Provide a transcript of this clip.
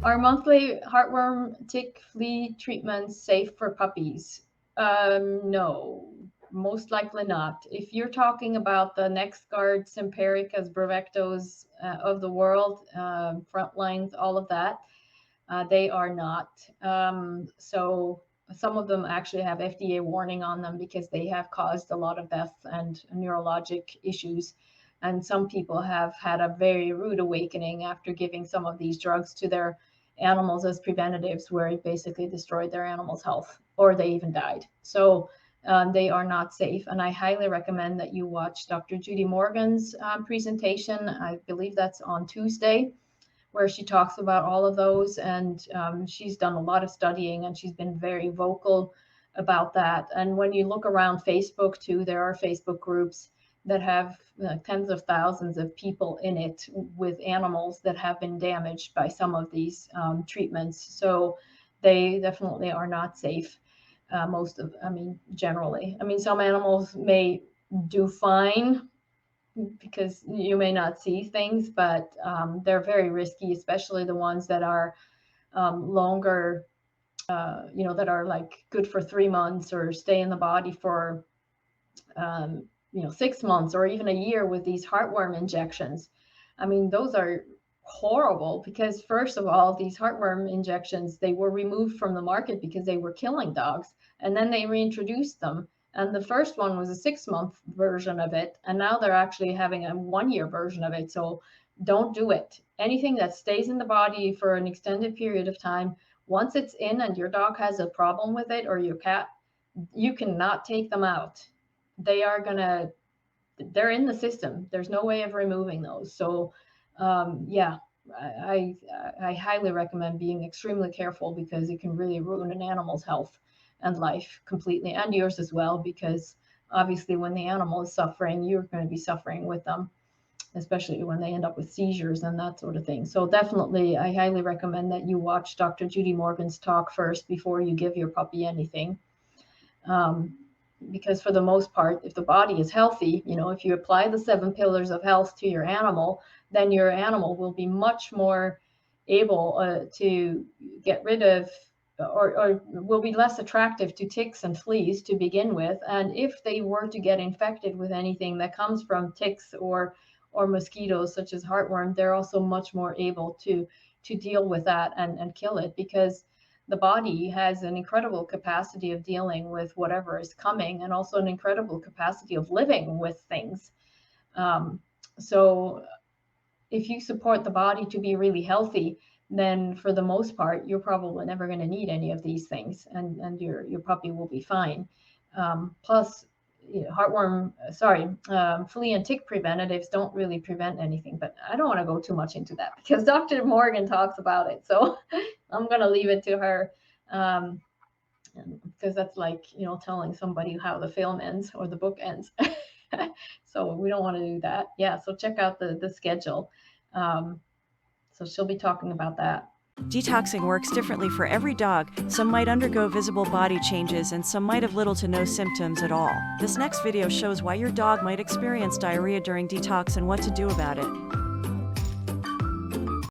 Are monthly heartworm, tick, flea treatments safe for puppies? No, most likely not. If you're talking about the NexGard, Simparica, Brevectos of the world, Frontlines, all of that, they are not. So some of them actually have FDA warning on them because they have caused a lot of death and neurologic issues. And some people have had a very rude awakening after giving some of these drugs to their animals as preventatives, where it basically destroyed their animal's health or they even died. So they are not safe. And I highly recommend that you watch Dr. Judy Morgan's presentation. I believe that's on Tuesday, where she talks about all of those. And she's done a lot of studying and she's been very vocal about that. And when you look around Facebook too, there are Facebook groups that have tens of thousands of people in it with animals that have been damaged by some of these treatments. So they definitely are not safe. Generally. Some animals may do fine because you may not see things, but they're very risky, especially the ones that are longer, that are like good for 3 months or stay in the body for, 6 months or even a year with these heartworm injections. Those are horrible because, first of all, these heartworm injections, they were removed from the market because they were killing dogs, and then they reintroduced them. And the first one was a 6 month version of it, and now they're actually having a 1 year version of it. So don't do it. Anything that stays in the body for an extended period of time, once it's in and your dog has a problem with it or your cat, you cannot take them out. They're in the system. There's no way of removing those. So yeah, I highly recommend being extremely careful because it can really ruin an animal's health and life completely, and yours as well, because obviously when the animal is suffering, you're going to be suffering with them, especially when they end up with seizures and that sort of thing. So definitely, I highly recommend that you watch Dr. Judy Morgan's talk first before you give your puppy anything. Um, because for the most part, if the body is healthy, if you apply the 7 pillars of health to your animal, then your animal will be much more able to get rid of, or will be less attractive to ticks and fleas to begin with. And if they were to get infected with anything that comes from ticks or mosquitoes such as heartworm, they're also much more able to deal with that and kill it, because the body has an incredible capacity of dealing with whatever is coming, and also an incredible capacity of living with things. So if you support the body to be really healthy, then for the most part, you're probably never going to need any of these things, and your puppy will be fine. Plus, flea and tick preventatives don't really prevent anything, but I don't want to go too much into that because Dr. Morgan talks about it. So I'm going to leave it to her, um, because that's like, telling somebody how the film ends or the book ends. So we don't want to do that. Yeah. So check out the schedule. Um, so she'll be talking about that. Detoxing works differently for every dog. Some might undergo visible body changes and some might have little to no symptoms at all. This next video shows why your dog might experience diarrhea during detox and what to do about it.